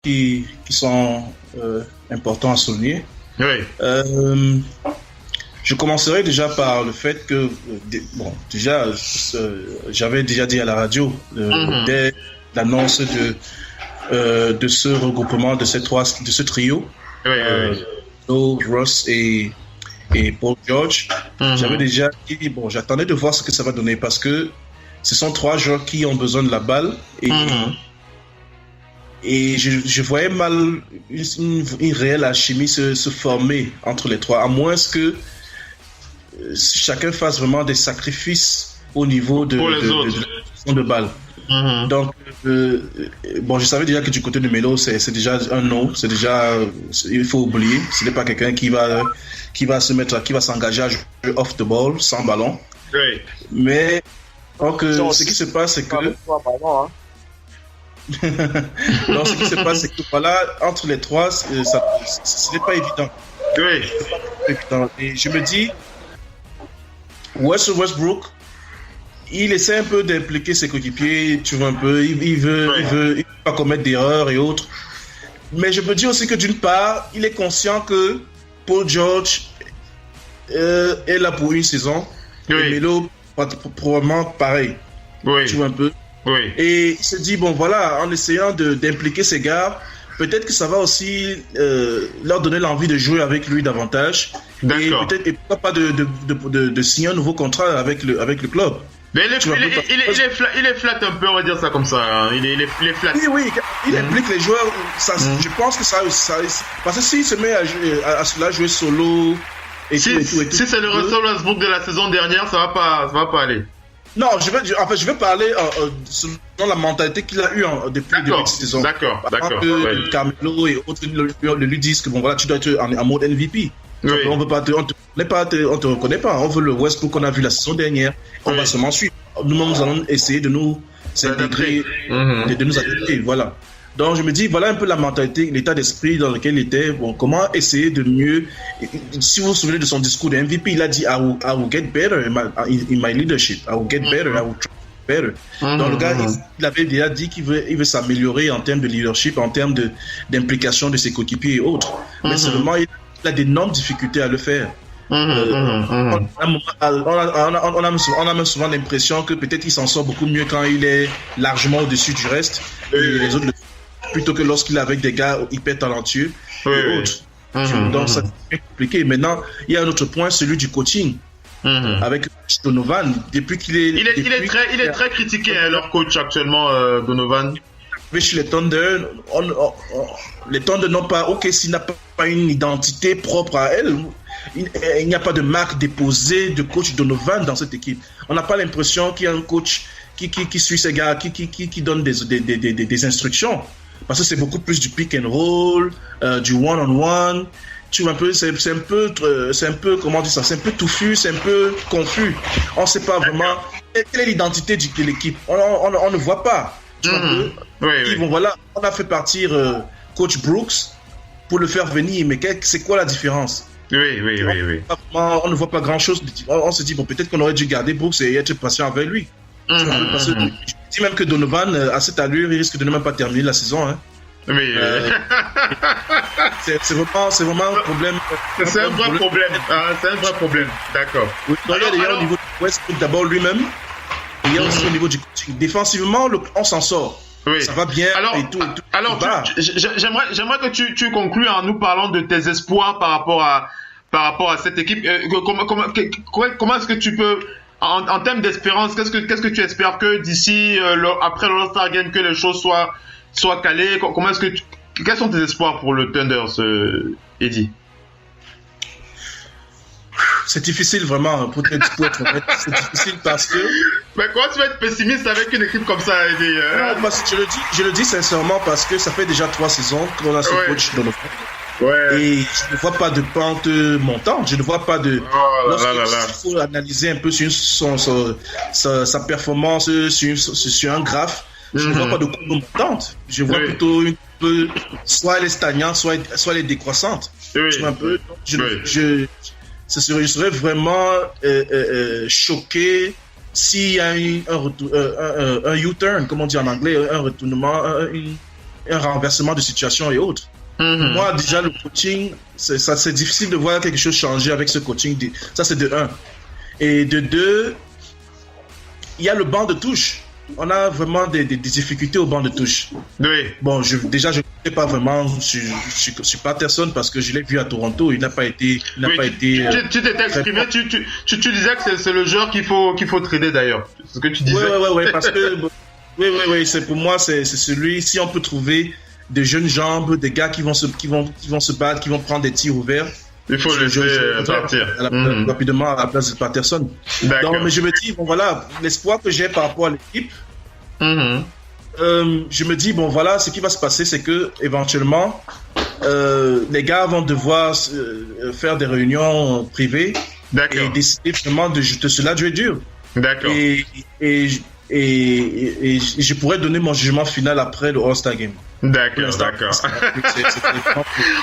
qui sont importants à souligner. Oui. Je commencerai déjà par le fait que, déjà, j'avais déjà dit à la radio dès l'annonce de ce regroupement de ce trio, Ross et Paul George. J'avais déjà dit, j'attendais de voir ce que ça va donner parce que ce sont trois joueurs qui ont besoin de la balle et je voyais mal une réelle alchimie se former entre les trois, à moins que chacun fasse vraiment des sacrifices au niveau de balle. Donc, je savais déjà que du côté de Melo, c'est déjà un no, c'est déjà, il faut oublier, ce n'est pas quelqu'un qui va s'engager à jouer off the ball, sans ballon. Oui. Mais, donc, ce qui se passe, c'est que, donc, ce qui se passe, c'est que, voilà, entre les trois, ce n'est pas évident. Oui. Et je me dis, Westbrook, il essaie un peu d'impliquer ses coéquipiers, tu vois un peu, il veut pas commettre d'erreurs et autres. Mais je me dis aussi que d'une part, il est conscient que Paul George est là pour une saison. Oui. Et Melo, probablement pareil. Oui. Tu vois un peu. Oui. Et il se dit, en essayant d'impliquer ces gars, peut-être que ça va aussi leur donner l'envie de jouer avec lui davantage. D'accord. Et pourquoi pas de signer un nouveau contrat avec le club. Mais il est flat un peu, on va dire ça comme ça. Hein. Il est flat. Oui, il implique les joueurs. Je pense que ça, parce que s'il se met à jouer solo et tout. Si c'est le Russell Westbrook de la saison dernière, ça va pas aller. Non, je vais parler selon la mentalité qu'il a eue depuis le début de saison. D'accord. Carmelo et autres lui disent que tu dois être en mode MVP. Oui. On te reconnaît pas. On veut le Westbrook qu'on a vu la saison dernière. On va seulement suivre. Nous allons essayer de nous s'intégrer, de nous adapter. Voilà. Donc je me dis, voilà un peu la mentalité, l'état d'esprit dans lequel il était. Comment essayer de mieux. Si vous vous souvenez de son discours de MVP, il a dit I will get better in my leadership. I will get better. I will try better. Donc le gars, il avait déjà dit qu'il veut s'améliorer en termes de leadership, en termes d'implication de ses coéquipiers et autres. Mais seulement il a d'énormes difficultés à le faire. On a même souvent l'impression que peut-être il s'en sort beaucoup mieux quand il est largement au-dessus du reste et les autres, plutôt que lorsqu'il est avec des gars hyper talentueux et autres. Donc ça c'est compliqué. Maintenant, il y a un autre point, celui du coaching. Avec Donovan, depuis qu'il est... Il est très critiqué, leur coach actuellement, Donovan. Chez les Thunder, les Thunder n'ont pas, s'il n'a pas une identité propre à elle, il n'y a pas de marque déposée de coach Donovan dans cette équipe. On n'a pas l'impression qu'il y a un coach qui suit ces gars, qui donne des instructions. Parce que c'est beaucoup plus du pick and roll, du one-on-one. Tu vois un peu, c'est un peu, comment dire ça, c'est un peu touffu, c'est un peu confus. On ne sait pas vraiment quelle est l'identité de l'équipe. On ne voit pas. Tu vois un peu. On a fait partir coach Brooks pour le faire venir, mais c'est quoi la différence? Oui. On ne voit pas grand chose. On se dit, peut-être qu'on aurait dû garder Brooks et être patient avec lui. Parce que je dis même que Donovan, à cette allure, il risque de ne même pas terminer la saison. Hein. Oui. C'est vraiment un problème. C'est un vrai problème. C'est un vrai problème. D'accord. Oui, il y a au niveau de Westbrook d'abord lui-même. Il y a aussi au niveau du coaching. Défensivement, on s'en sort. Oui. Ça va bien et tout. Alors, j'aimerais que tu conclues en nous parlant de tes espoirs par rapport à cette équipe. Comment est-ce que tu peux, en termes d'espérance, qu'est-ce que tu espères que d'ici après le All-Star Game que les choses soient calées? Quels sont tes espoirs pour le Thunder, Eddie? C'est difficile vraiment pour être honnête. C'est difficile parce que. Mais comment tu vas être pessimiste avec une équipe comme ça, Eddie? Non, parce que je le dis sincèrement parce que ça fait déjà 3 saisons qu'on a ce coach dans le fond. Et je ne vois pas de pente montante. Je ne vois pas de. Il faut analyser un peu sur sa performance sur un graphe. Je ne vois pas de courbe montante. Je vois plutôt une peu. Soit elle est stagnante, soit elle est décroissante. Tu vois un peu. Je serais vraiment choqué s'il y a un U-turn, comme on dit en anglais, un retournement, un renversement de situation et autres. Moi, déjà, le coaching, c'est difficile de voir quelque chose changer avec ce coaching. Ça, c'est de 1. Et de 2, il y a le banc de touche. On a vraiment des difficultés au banc de touche. Oui. Bon, je ne sais pas vraiment sur Patterson parce que je l'ai vu à Toronto. Il n'a pas été. Tu t'étais exprimé, tu disais que c'est le joueur qu'il faut trader d'ailleurs. C'est ce que tu disais. Oui, parce que. Oui, c'est pour moi, c'est celui. Si on peut trouver des jeunes jambes, des gars qui vont se battre, qui vont prendre des tirs ouverts. Il faut le laisser partir. Rapidement à la place de Patterson. Donc, mais je me dis, bon voilà, l'espoir que j'ai par rapport à l'équipe, je me dis, bon voilà, ce qui va se passer, c'est que éventuellement, les gars vont devoir faire des réunions privées et décider vraiment de cela jouer dur. D'accord. Et je pourrais donner mon jugement final après le All-Star Game. D'accord.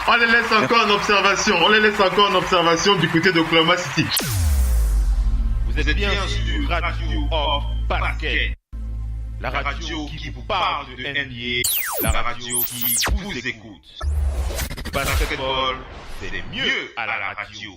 On les laisse encore en observation du côté d'Oklahoma City. Vous êtes bien sur Radio Hors Parquet, la radio qui vous parle de NBA, la radio qui vous écoute. Basketball, c'est mieux à la radio.